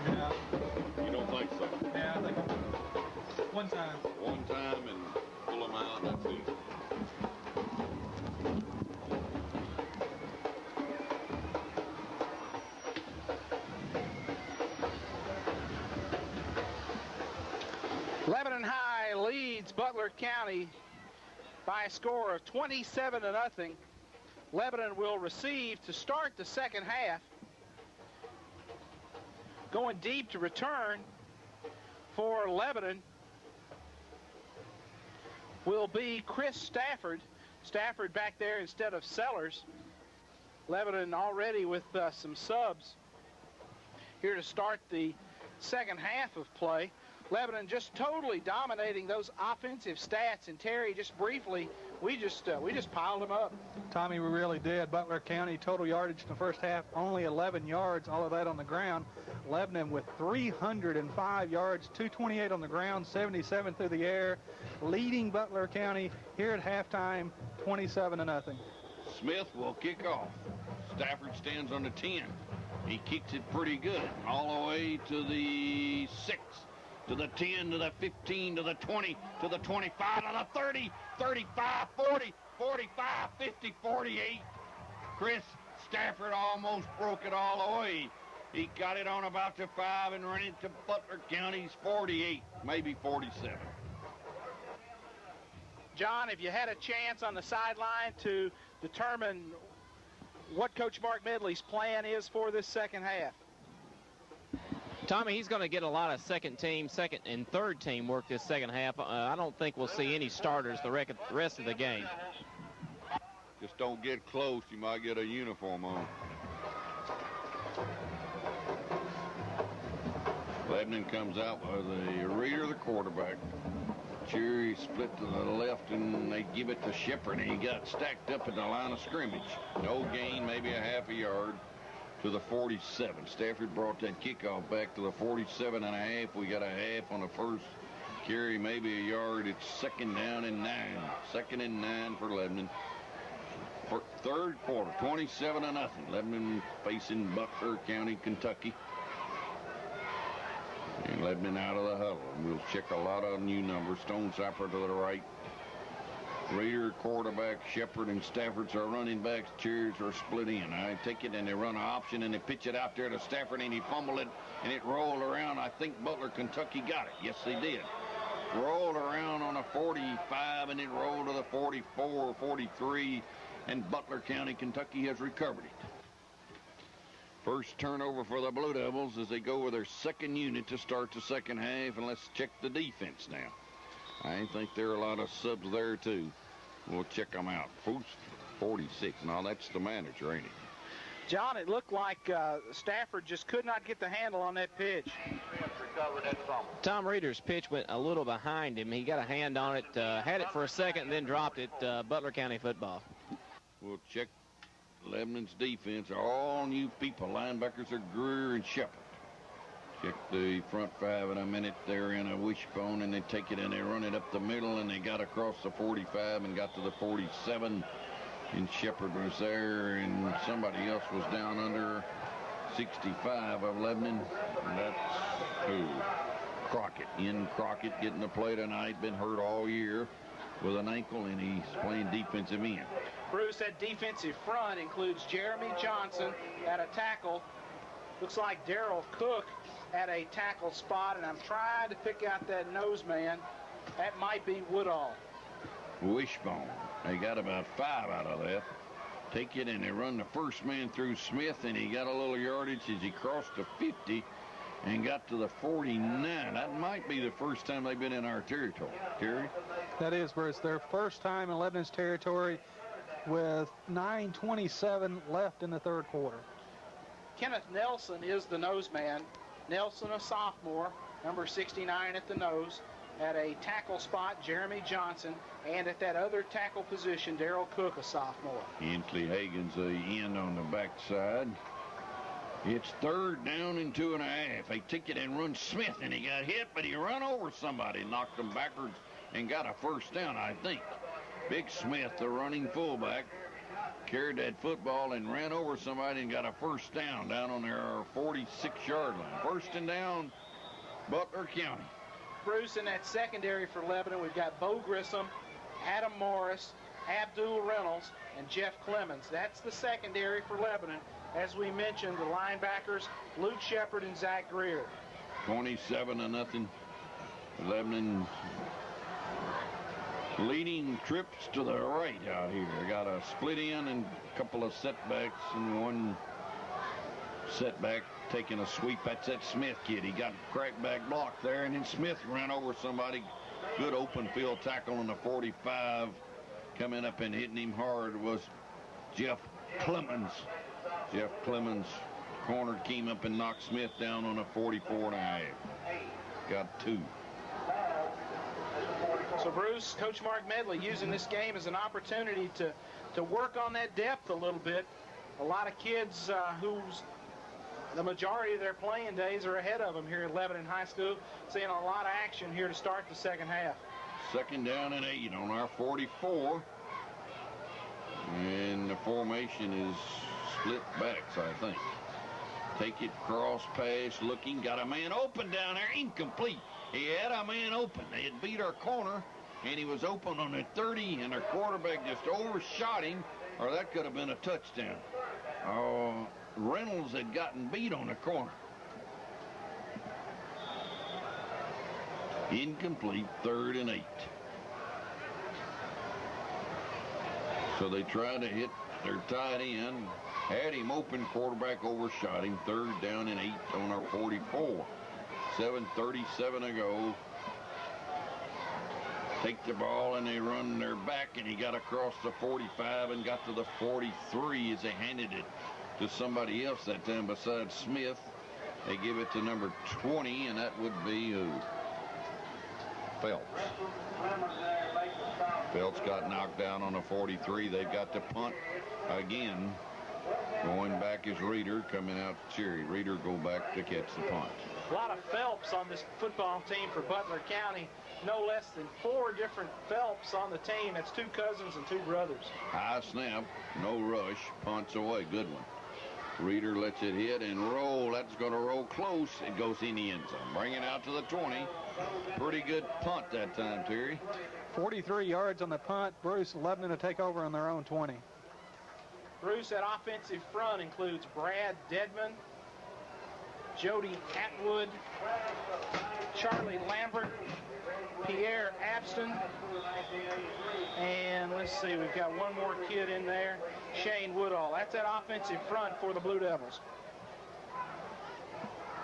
Yeah. You don't think so? Yeah, I think one time. One time and pull them out, that's it. Lebanon High leads Butler County by a score of 27-0. Lebanon will receive to start the second half. Going deep to return for Lebanon will be Chris Stafford. Stafford back there instead of Sellers. Lebanon already with some subs here to start the second half of play. Lebanon just totally dominating those offensive stats. And Terry, just briefly, we just piled them up. Tommy, we really did. Butler County total yardage in the first half, only 11 yards, all of that on the ground. Lebanon with 305 yards, 228 on the ground, 77 through the air, leading Butler County here at halftime, 27-0. Smith will kick off. Stafford stands on the 10. He kicks it pretty good, all the way to the 6. To the 10, to the 15, to the 20, to the 25, to the 30, 35, 40, 45, 50, 48. Chris Stafford almost broke it all the way. He got it on about the 5 and ran it to Butler County's 48, maybe 47. John, if you had a chance on the sideline to determine what Coach Mark Medley's plan is for this second half. Tommy, he's going to get a lot of second and third team work this second half. I don't think we'll see any starters the rest of the game. Just don't get close. You might get a uniform on. Lebanon comes out with a Reader, the quarterback. Cherry split to the left, and they give it to Shepard, and he got stacked up at the line of scrimmage. No gain, maybe a half a yard. To the 47. Stafford brought that kickoff back to the 47.5. We got a half on the first carry, maybe a yard. It's second down and 9. Second and 9 for Lebanon. For third quarter, 27-0. Lebanon facing Butler County, Kentucky. And Lebanon out of the huddle. We'll check a lot of new numbers. Stonecipher to the right. Reader, quarterback, Shepard, and Stafford's our running backs. Cheers are split in. I take it, and they run an option, and they pitch it out there to Stafford, and he fumbled it, and it rolled around. I think Butler, Kentucky got it. Yes, they did. Rolled around on a 45, and it rolled to the 44, 43, and Butler County, Kentucky has recovered it. First turnover for the Blue Devils as they go with their second unit to start the second half, and let's check the defense now. I think there are a lot of subs there, too. We'll check them out. 46. Now, that's the manager, ain't it? John, it looked like Stafford just could not get the handle on that pitch. Tom Reeder's pitch went a little behind him. He got a hand on it, had it for a second, and then dropped it. Butler County football. We'll check Lebanon's defense. All new people. Linebackers are Greer and Shepard. Check the front 5 in a minute. They're in a wishbone, and they take it and they run it up the middle, and they got across the 45 and got to the 47. And Shepard was there, and somebody else was down under 65 of Lebanon. And that's who? Crockett. Ian Crockett getting to play tonight. Been hurt all year with an ankle, and he's playing defensive end. Bruce, that defensive front includes Jeremy Johnson at a tackle. Looks like Daryl Cook at a tackle spot, and I'm trying to pick out that nose man. That might be Woodall. Wishbone. They got about 5 out of that. Take it, and they run the first man through Smith, and he got a little yardage as he crossed the 50 and got to the 49. That might be the first time they've been in our territory. Terry? That is, Bruce. Their first time in Lebanon's territory with 9:27 left in the third quarter. Kenneth Nelson is the nose man. Nelson, a sophomore, number 69 at the nose. At a tackle spot, Jeremy Johnson. And at that other tackle position, Daryl Cook, a sophomore. Inslee Hagen's the end on the backside. It's third down and 2.5. They take it and run Smith, and he got hit, but he run over somebody, knocked him backwards, and got a first down, I think. Big Smith, the running fullback, carried that football and ran over somebody and got a first down on their 46-yard line. First and down, Butler County. Bruce, in that secondary for Lebanon, we've got Bo Grissom, Adam Morris, Abdul Reynolds, and Jeff Clemens. That's the secondary for Lebanon. As we mentioned, the linebackers, Luke Shepard and Zach Greer. 27-0. Lebanon leading trips to the right out here. Got a split in and a couple of setbacks, and one setback taking a sweep. That's that Smith kid. He got a crackback block there, and then Smith ran over somebody. Good open field tackle on the 45. Coming up and hitting him hard was Jeff Clemens. Jeff Clemens cornered, came up and knocked Smith down on a 44.5. Got 2. So Bruce, Coach Mark Medley using this game as an opportunity to work on that depth a little bit. A lot of kids whose the majority of their playing days are ahead of them here at Lebanon High School. Seeing a lot of action here to start the second half. Second down and 8 on our 44. And the formation is split backs, I think. Take it, cross pass, looking, got a man open down there, incomplete. He had a man open. They had beat our corner, and he was open on the 30, and our quarterback just overshot him, or that could have been a touchdown. Oh, Reynolds had gotten beat on the corner. Incomplete, 3rd and 8. So they tried to hit their tight end. Had him open, quarterback overshot him. 3rd down and 8 on our 44. 7:37 to go. Take the ball and they run their back, and he got across the 45 and got to the 43 as they handed it to somebody else that time besides Smith. They give it to number 20, and that would be who? Phelps. Phelps got knocked down on a 43. They've got to punt again. Going back is Reeder, coming out Cherry. Reeder go back to catch the punt. A lot of Phelps on this football team for Butler County. No less than 4 different Phelps on the team. That's 2 cousins and 2 brothers. High snap, no rush, punts away. Good one. Reeder lets it hit and roll. That's going to roll close. It goes in the end zone. Bring it out to the 20. Pretty good punt that time, Terry. 43 yards on the punt. Bruce, Lebanon to take over on their own 20. Bruce, that offensive front includes Brad Dedman, Jody Atwood, Charlie Lambert, Pierre Abston, and let's see, we've got one more kid in there, Shane Woodall. That's that offensive front for the Blue Devils.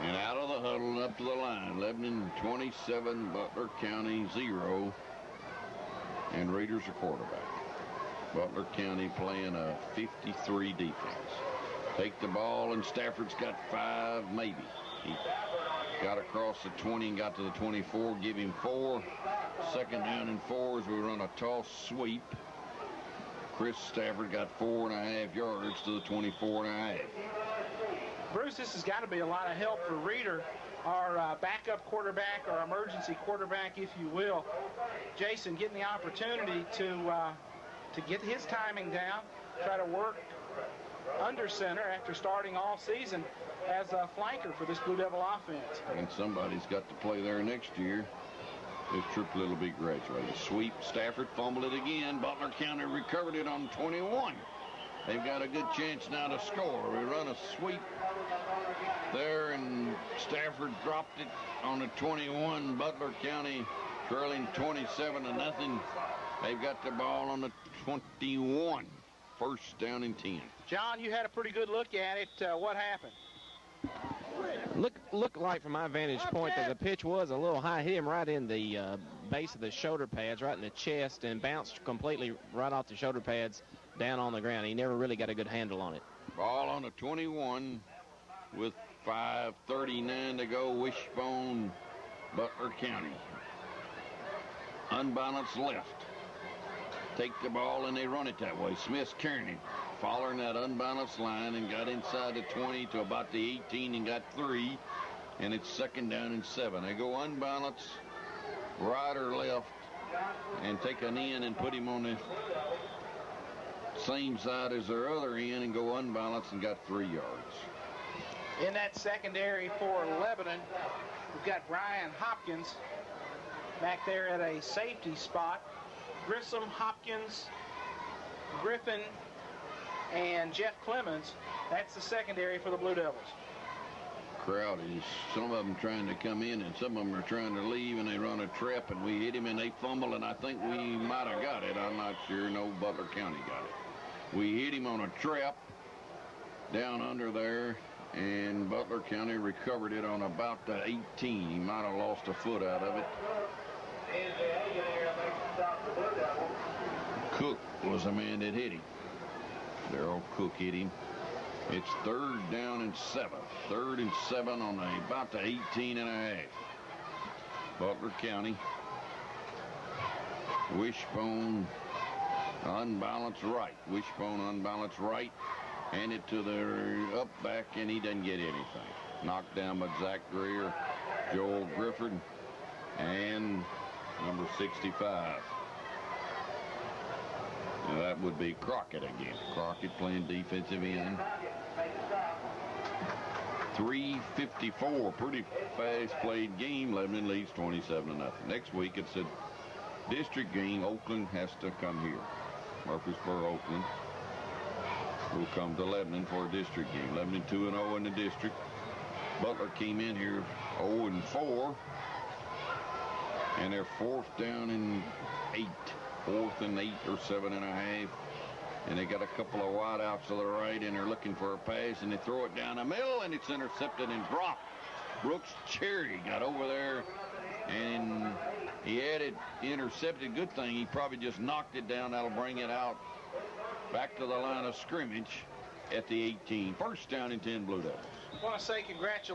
And out of the huddle up to the line, Lebanon 27, Butler County 0, and Raiders are quarterback. Butler County playing a 53 defense. Take the ball, and Stafford's got 5, maybe. He got across the 20 and got to the 24. Give him 4. Second down and 4 as we run a toss sweep. Chris Stafford got 4.5 yards to the 24.5. Bruce, this has got to be a lot of help for Reeder, our backup quarterback, or emergency quarterback, if you will. Jason getting the opportunity to get his timing down, try to work under center after starting all season as a flanker for this Blue Devil offense. And somebody's got to play there next year. This triplet will be graduated. Sweep, Stafford fumbled it again. Butler County recovered it on 21. They've got a good chance now to score. We run a sweep there, and Stafford dropped it on the 21. Butler County trailing 27-0. They've got the ball on the 21. First down and 10. John, you had a pretty good look at it. What happened? Looked like from my vantage point that the pitch was a little high. Hit him right in the base of the shoulder pads, right in the chest, and bounced completely right off the shoulder pads down on the ground. He never really got a good handle on it. Ball on the 21 with 5:39 to go. Wishbone, Butler County. Unbalanced left. Take the ball and they run it that way. Smith's carrying it, following that unbalanced line, and got inside the 20 to about the 18 and got 3. And it's second down and 7. They go unbalanced, right or left, and take an in and put him on the same side as their other end and go unbalanced and got 3 yards. In that secondary for Lebanon, we've got Brian Hopkins back there at a safety spot. Grissom, Hopkins, Griffin, and Jeff Clemens. That's the secondary for the Blue Devils. Crowd is, some of them trying to come in and some of them are trying to leave, and they run a trap and we hit him and they fumble, and I think we might have got it. I'm not sure. No, Butler County got it. We hit him on a trap down under there, and Butler County recovered it on about the 18. He might have lost a foot out of it. Cook was the man that hit him. Darryl Cook hit him. It's 3rd down and 7. 3rd and 7 on about the 18 and a half. Butler County. Wishbone unbalanced right. Wishbone unbalanced right. Hand it to the up back, and he doesn't get anything. Knocked down by Zach Greer, Joel Grifford, and number 65. Now that would be Crockett again. Crockett playing defensive end. 3:54, pretty fast played game. Lebanon leads 27-0. Next week it's a district game. Oakland has to come here. Murfreesboro, Oakland will come to Lebanon for a district game. Lebanon 2-0 in the district. Butler came in here 0-4, and they're 4th down and 8. 4th and 8 or 7.5. And they got a couple of wide outs to the right, and they're looking for a pass, and they throw it down the middle, and it's intercepted and dropped. Brooks Cherry got over there, and he had it intercepted. Good thing he probably just knocked it down. That'll bring it out back to the line of scrimmage at the 18. 1st down and 10 Blue Devils. I want to say congratulations.